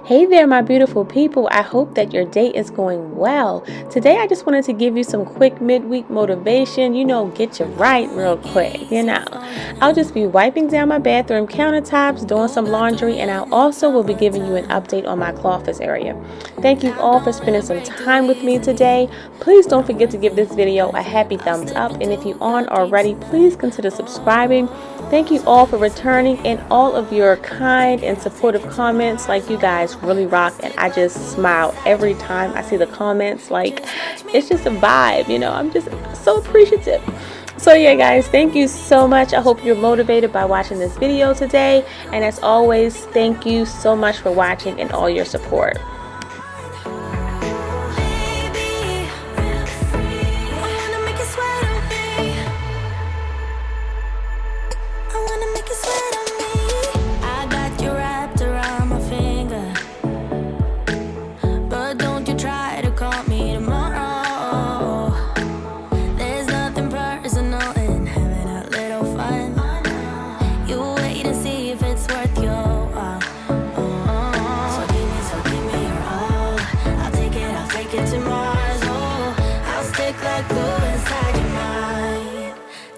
Hey there, my beautiful people. I hope that your day is going well. Today, I just wanted to give you some quick midweek motivation, get you right real quick, I'll just be wiping down my bathroom countertops, doing some laundry, and I also will be giving you an update on my Cloffice area. Thank you all for spending some time with me today. Please don't forget to give this video a happy thumbs up, and if you aren't already, please consider subscribing. Thank you all for returning and all of your kind and supportive comments. Like, you guys really rock, and I just smile every time I see the comments. Like, it's just a vibe, I'm just so appreciative. So yeah, guys, thank you so much. I hope you're motivated by watching this video today, and as always, thank you so much for watching and all your support.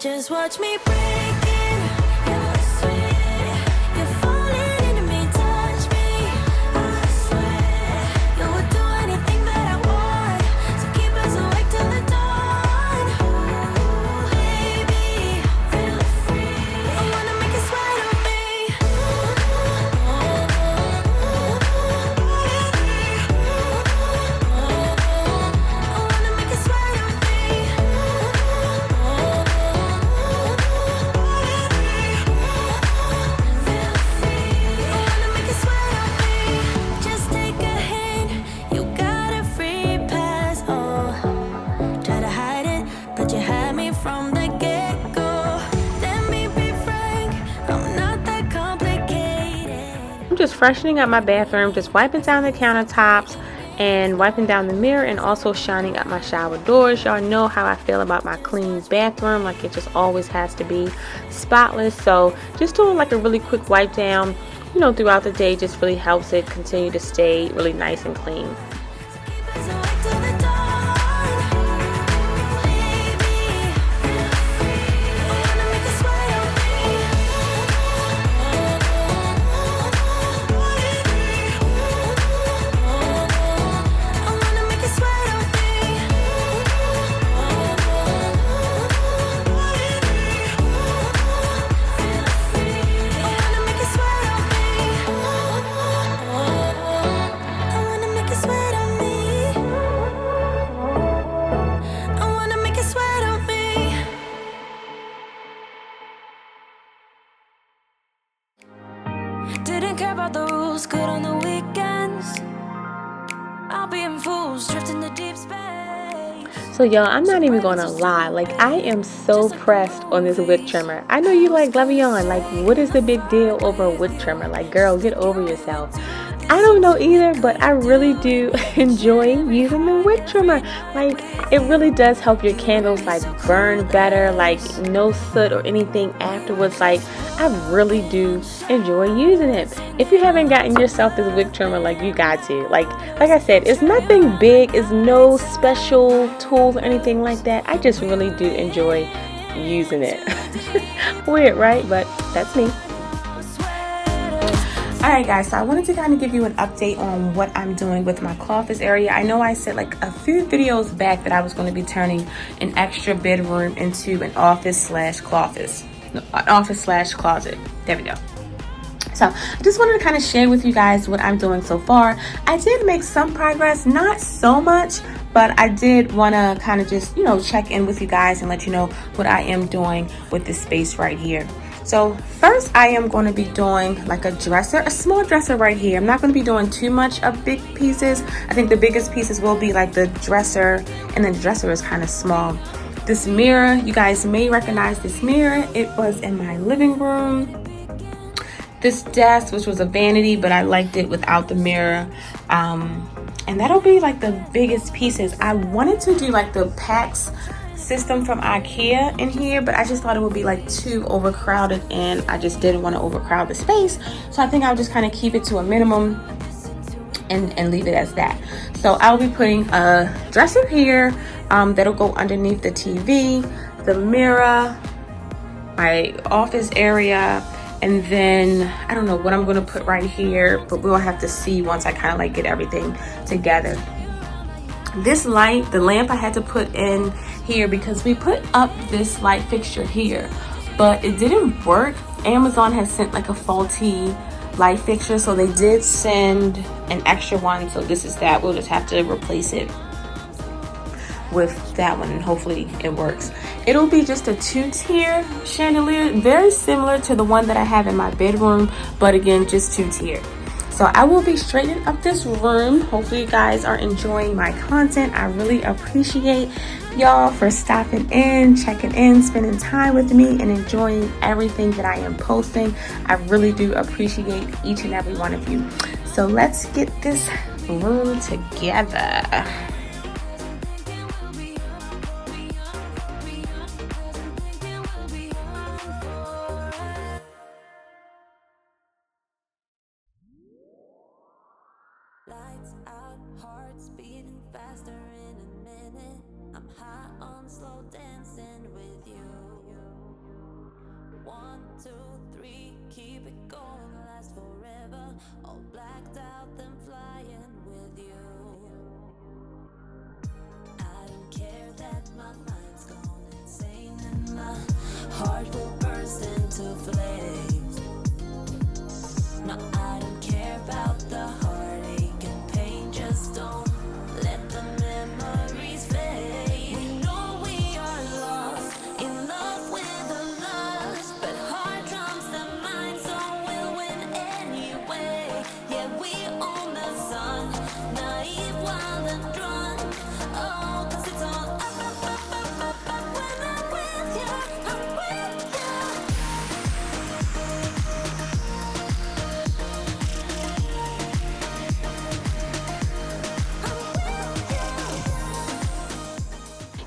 Just watch me breaking. You're sweet. You're falling into me, touch me. I swear you would do anything that I want. So keep us awake till the dawn. Ooh, baby, feel free. I wanna make you sweat on me. I wanna make you sweat on me. Just freshening up my bathroom, just wiping down the countertops and wiping down the mirror, and also shining up my shower doors. Y'all know how I feel about my clean bathroom, like it just always has to be spotless. So just doing like a really quick wipe down throughout the day just really helps it continue to stay really nice and clean. Didn't care about the rules, good on the weekends. I'll be in fools, drifting to deep space. So y'all, I'm not even gonna lie, like I am so pressed on this wick trimmer. I know you like Le'Veon, like what is the big deal over a wick trimmer? Like girl, get over yourself. I don't know either, but I really do enjoy using the wick trimmer. Like it really does help your candles like burn better, like no soot or anything afterwards. Like I really do enjoy using it. If you haven't gotten yourself this wick trimmer, like you got to. Like I said, it's nothing big, it's no special tools or anything like that. I just really do enjoy using it. Weird, right? But that's me. Alright guys, so I wanted to kind of give you an update on what I'm doing with my Cloffice area. I know I said like a few videos back that I was going to be turning an extra bedroom into an office/Cloffice. No, an office/closet. There we go. So I just wanted to kind of share with you guys what I'm doing so far. I did make some progress, not so much, but I did want to kind of just, check in with you guys and let you know what I am doing with this space right here. So first I am going to be doing like a dresser, a small dresser right here. I'm not going to be doing too much of big pieces. I think the biggest pieces will be like the dresser, and the dresser is kind of small. This mirror, you guys may recognize this mirror. It was in my living room. This desk, which was a vanity, but I liked it without the mirror. And that'll be like the biggest pieces. I wanted to do like the PAX system from IKEA in here, but I just thought it would be like too overcrowded, and I just didn't want to overcrowd the space. So I think I'll just kind of keep it to a minimum. and leave it as that. So I'll be putting a dresser here that'll go underneath the TV, the mirror, my office area, and then I don't know what I'm gonna put right here, but we'll have to see once I kind of like get everything together. This light, the lamp, I had to put in here because we put up this light fixture here, but it didn't work. Amazon has sent like a faulty light fixture, so they did send an extra one. So this is that. We'll just have to replace it with that one, and hopefully it works. It'll be just a 2-tier chandelier, very similar to the one that I have in my bedroom, but again, just 2-tier. So I will be straightening up this room. Hopefully you guys are enjoying my content. I really appreciate y'all for stopping in, checking in, spending time with me, and enjoying everything that I am posting. I really do appreciate each and every one of you. So let's get this room together. Lights out, hearts beating faster in a minute. I'm high on slow dancing with you. 1, 2, 3, keep it going, last forever. All blacked out, then flying with you. I don't care that my mind's gone insane and my heart will burst into flames. No, I don't care about the heartache and pain, just don't let the memories fade. We know we are lost, in love with the lust, but heart trumps the mind, so we'll win anyway. Yeah, we own the sun, naive, wild and drunk. Oh, 'cause it's all up, up, up, up, up, up. When I'm with you, I'm with you.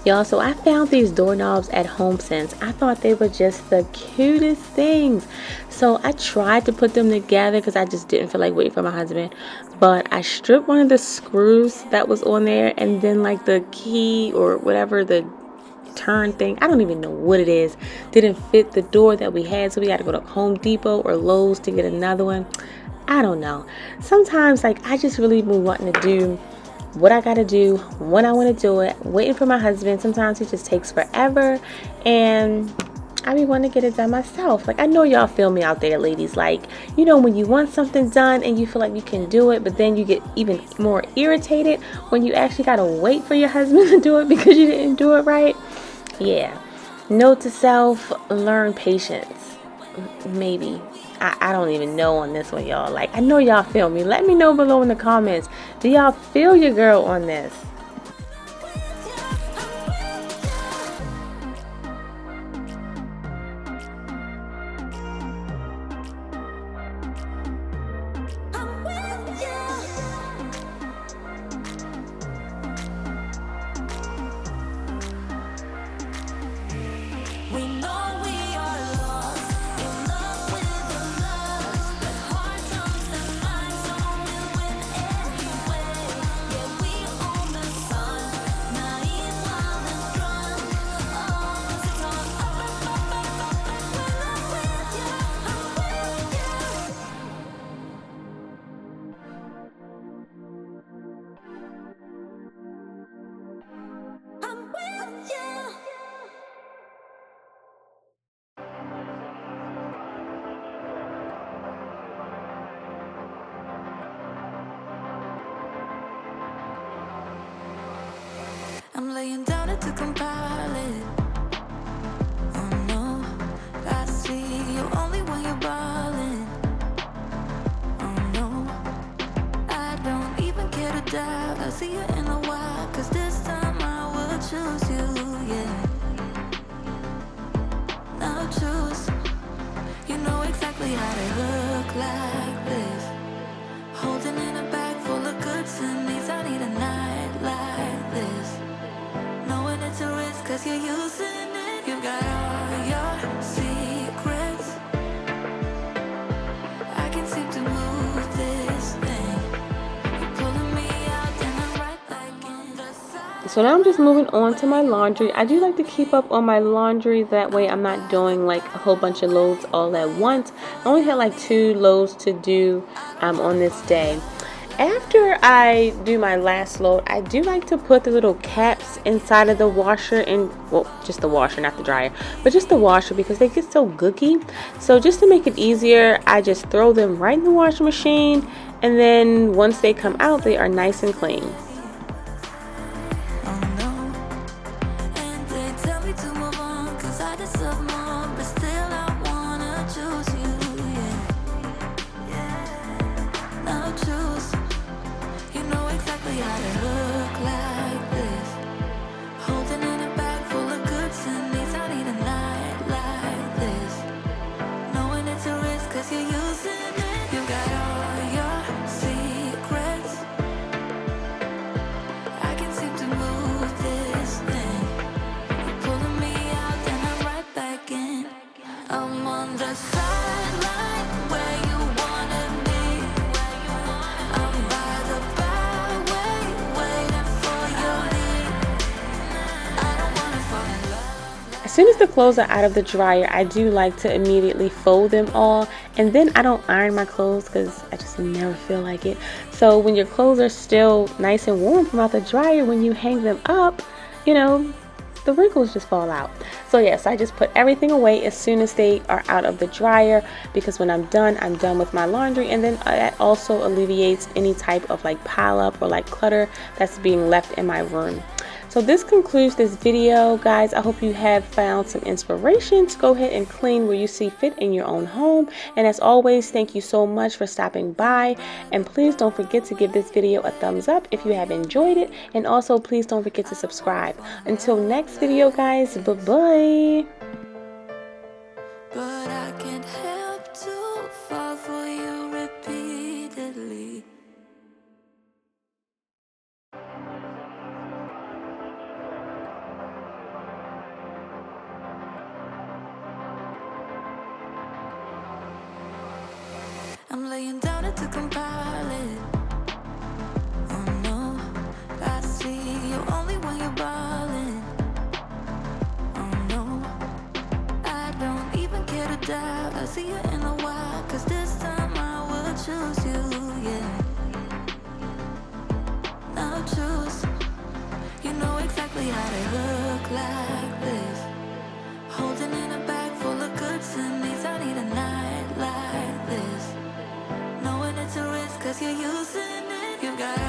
Y'all, so I found these doorknobs at HomeSense. I thought they were just the cutest things. So I tried to put them together because I just didn't feel like waiting for my husband. But I stripped one of the screws that was on there, and then like the key or whatever, the turn thing, I don't even know what it is, didn't fit the door that we had. So we had to go to Home Depot or Lowe's to get another one. I don't know. Sometimes like I just really been wanting to do what I gotta do when I want to do it, waiting for my husband. Sometimes it just takes forever, and I be wanting to get it done myself. Like, I know y'all feel me out there, ladies. Like, you know, when you want something done and you feel like you can do it, but then you get even more irritated when you actually gotta wait for your husband to do it because you didn't do it right. Yeah. Note to self, learn patience. Maybe. I don't even know on this one, y'all. Like, I know y'all feel me. Let me know below in the comments. Do y'all feel your girl on this? I'm laying down it to compile it. Oh no, I see you only when you're ballin'. Oh no, I don't even care to doubt. I'll see you in a while, 'cause this time I will choose you, yeah. Now choose. You know exactly how to look like this. Holding in a bag full of goods and needs. I need a night like this. Knowing it's a risk 'cause you're using it. You've got all your secrets. I can seem to move this thing. You So now I'm just moving on to my laundry. I do like to keep up on my laundry, that way I'm not doing like a whole bunch of loads all at once. I only had like 2 loads to do on this day. After I do my last load, I do like to put the little caps inside of the washer, and well, just the washer, not the dryer, but just the washer, because they get so gooky. So just to make it easier, I just throw them right in the washing machine, and then once they come out, they are nice and clean. As soon as the clothes are out of the dryer, I do like to immediately fold them all, and then I don't iron my clothes because I just never feel like it. So when your clothes are still nice and warm from out the dryer, when you hang them up, you know, the wrinkles just fall out. So yes, I just put everything away as soon as they are out of the dryer, because when I'm done with my laundry, and then that also alleviates any type of like pile up or like clutter that's being left in my room. So this concludes this video, guys. I hope you have found some inspiration to go ahead and clean where you see fit in your own home. And as always, thank you so much for stopping by. And please don't forget to give this video a thumbs up if you have enjoyed it. And also, please don't forget to subscribe. Until next video, guys, bye-bye. But I can't help to fall for you repeatedly. I'm laying down it to compile it. Oh no, I see you only when you're ballin'. Oh no, I don't even care to doubt. I'll see you in a while, 'cause this time I will choose you, yeah. Now choose. You know exactly how to look like this. Holding in a bag full of goods and needs. I need a night like this. Knowing it's a risk, 'cause you're using it. You got